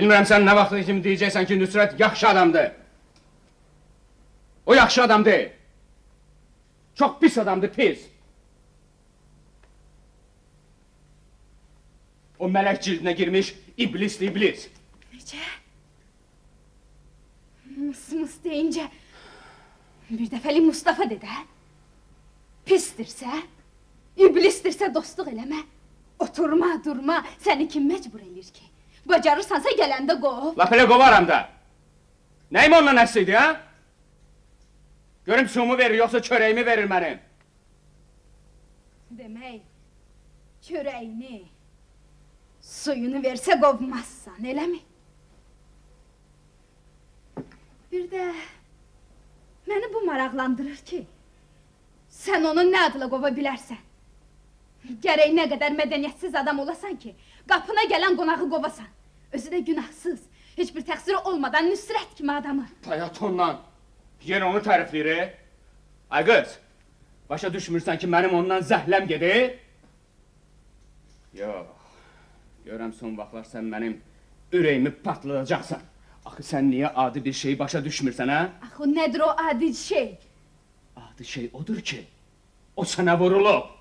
Bilmirəm sən nə vaxtı kimi deyəcəksən ki, Nüsrət yaxşı adamdır. O yaxşı adam deyil. Çox pis adamdır, pis. O mələk cildinə girmiş iblisli iblis. Necə? Mıs deyincə, bir dəfəli Mustafa dedə. Pisdirsə, iblisdirsə dostluq eləmə. Oturma, durma, səni kim məcbur edir ki? Bacarırsansa gələndə qov. Lap elə qovaram da. Nəyim onunla nəsiydi, ha? Görüm sumu verir, yoxsa çörəyimi verir mənim. Demək, çörəyini, suyunu versə qovmazsan, eləmi? Bir də, məni bu maraqlandırır ki, sən onu nə adla qova bilərsən? Gərək nə qədər mədəniyyətsiz adam olasan ki, qapına gələn qonağı qovasan. Özü də günahsız, heç bir təqsiri olmadan Nüsrət kimi adamı. Bayat ondan, yer onu tərifləyir. Ay qız, başa düşmürsən ki, mənim ondan zəhləm gedir? Yox, görəm son vaxtlar sən mənim ürəyimi patladacaqsan. Axı sən niyə adi bir şeyi başa düşmürsən, hə? Axı, nədir o adi şey? Adi şey odur ki, o sənə vurulub.